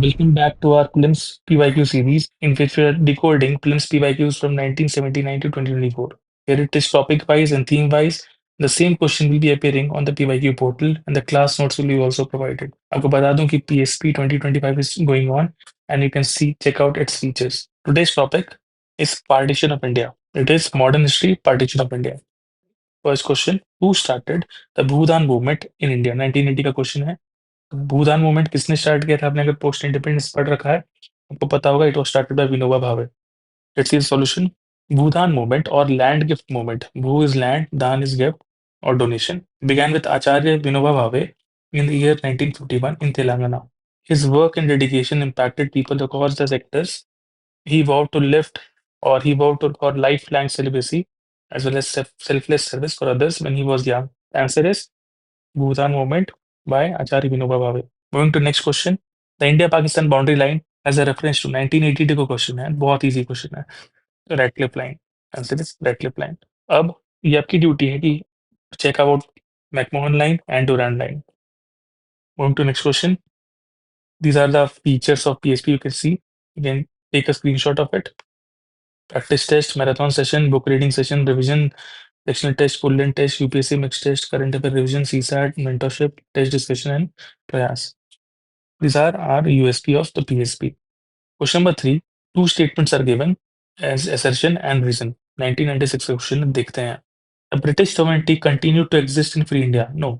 Welcome back to our PLIMS PYQ series, in which we are decoding PLIMS PYQs from 1979 to 2024. Here it is topic wise and theme wise. The same question will be appearing on the PYQ portal, and the class notes will be also provided. आपको बता दूं कि PSP 2025 is going on, and you can check out its features. Today's topic is partition of India. It is modern history, partition of India. First question: Who started the Bhudan movement in India? 1980 का question है. भूदान movement किसने start किया था? आपने अगर post independence पढ़ रखा है, आपको पता होगा it was started by Vinoba Bhave. Let's see the solution. Bhoodan movement और लैंड गिफ्ट मूवमेंट, भू इज लैंड, दान इज गिफ्ट और donation, began with Acharya Vinoba Bhave in the year 1951 in Telangana. His work and dedication impacted people across the sectors. He vowed to lift he vowed for lifelong celibacy as well as selfless service for others when he was young. The answer is Bhutan movement by Acharya Vinoba Bhave. Moving to next question. The India-Pakistan boundary line has a reference to 1982 का question है, बहुत easy question है. Radcliffe line. Answer is Radcliffe line. अब ये आपकी duty है कि check out McMahon line and Durand line. Moving to next question. These are the features of PSP you can see. You can take a screenshot of it. Practice test, marathon session, book reading session, revision, sectional test, pull-in test, UPSC mixed test, current affair revision, CSAT, mentorship, test discussion, and prayas. These are our USP of the PSP. Question number 3. Two statements are given as assertion and reason. 1996 question देखते हैं. The British sovereignty continued to exist in free India. No.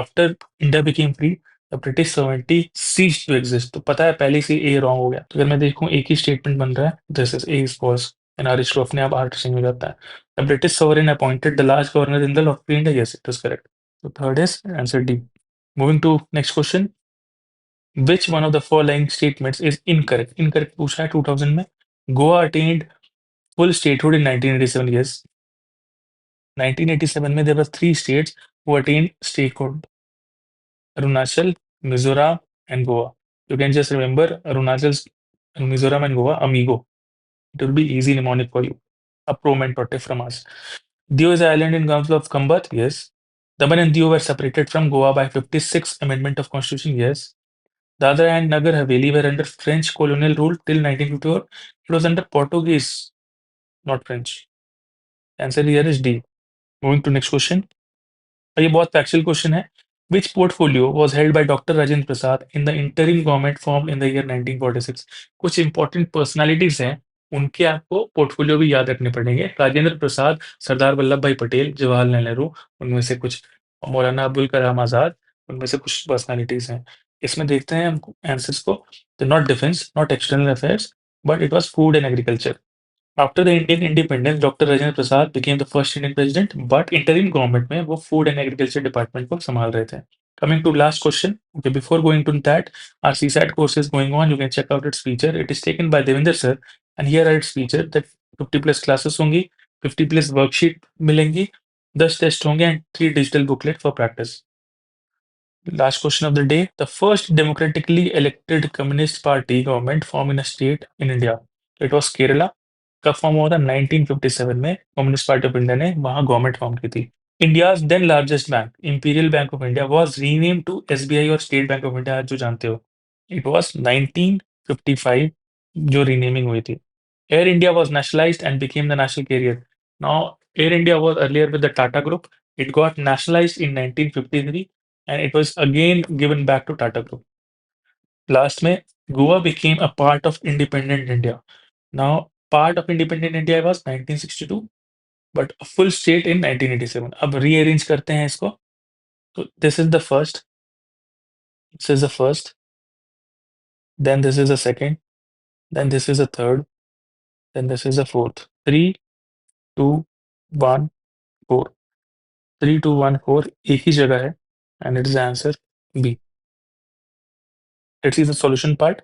After India became free, the British sovereignty ceased to exist. तो पता है पहले से A wrong हो गया. तो अगर मैं देखूं एक ही स्टेटमेंट बन रहा है, this is A is false. And R is true. अपने आप R चेंज हो जाता है. The British sovereign appointed the last governor general of free India. Yes, it is correct. So third is answer D. Moving to next question. Which one of the following statements is incorrect? Incorrect पूछा है 2000 में. Goa attained full statehood in 1987. Yes. 1987 में there were 3 states who attained statehood: Arunachal, Mizoram, and Goa. You can just remember Arunachal, Mizoram, and Goa, amigo. It will be easy mnemonic for you. A pro mentor from us. Diu is an island in Gulf of Kambat. Yes. Daman and Diu were separated from Goa by 56th Amendment of Constitution. Yes. Dadra and Nagar Haveli were under French colonial rule till 1954. It was under Portuguese, not French. Answer here is D. Moving to next question. और ये बहुत factual question है. Which portfolio was held by Dr. Rajendra Prasad in the interim government formed in the year 1946? कुछ important personalities हैं, उनके आपको portfolio भी याद रखने पड़ेंगे. राजेंद्र प्रसाद, सरदार वल्लभ भाई पटेल, जवाहरलाल नेहरू, उनमें से कुछ, मौलाना अबुल कलाम आजाद, उनमें से कुछ पर्सनालिटीज हैं. इसमें देखते हैं हम आंसर्स को. तो not defence, not external affairs, but it was food and agriculture. After the Indian independence, Dr. Rajendra Prasad became the first Indian president, but interim government में वो food and agriculture department को संभाल रहे थे. Coming to last question. Okay, before going to that, our CSAT course is going on. You can check out its feature. It is taken by Devinder sir, and here are its feature that 50 plus classes होंगी, 50 plus worksheet मिलेंगी, 10 test होंगे and 3 digital booklet for practice. Last question of the day. The first democratically elected communist party government formed in a state in India. It was Kerala. कब form हुआ था? 1957 में communist party of India ने वहां government form की थी. India's then largest bank, Imperial Bank of India, was rename to SBI और State Bank of India, जो जानते हो. इट वाज 1955 जो रीनेमिंग हुई थी. Air India was nationalised and became the national carrier. Now Air India was earlier with the Tata group. It got nationalised in 1953 and it was again given back to Tata Group. Last में Goa became a part of independent India. Now, part of independent India was 1962, but a full state in 1987. अब rearrange करते हैं इसको. So this is the first, this is the first, then this is the second, then this is the third, then this is the fourth. 3, 2, 1, 4. 3, 2, 1, 4 एक ही जगह है, and it is the answer B. Let's see the solution part.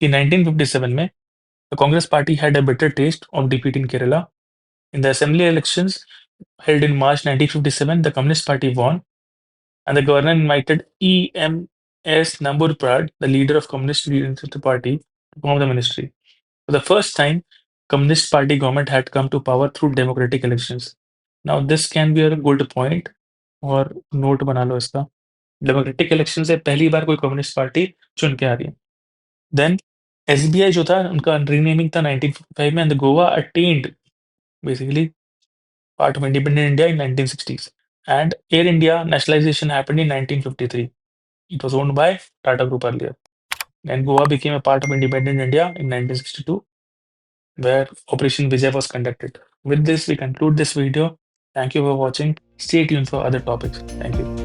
In 1957 में the Congress party had a bitter taste of defeat in Kerala. In the assembly elections held in March 1957, the Communist Party won, and the governor invited E.M.S. Namburpad, the leader of Communist Leadership Party, to form the ministry. For the first time, Communist Party government had come to power through democratic elections. Now, this can be a good point, और note बना लो इसका. Democratic election से पहली बार कोई communist party चुन के आ रही है. देन एसबीआई जो था उनका रीनेमिंग था 1955 में, and Goa attend basically part of independent India in 1960s. And Air India nationalization happened in 1953. It was owned by Tata Group earlier. And Goa became a part of independent India in 1962, where Operation Vijay was conducted. With this, we conclude this video. Thank you for watching. Stay tuned for other topics. Thank you.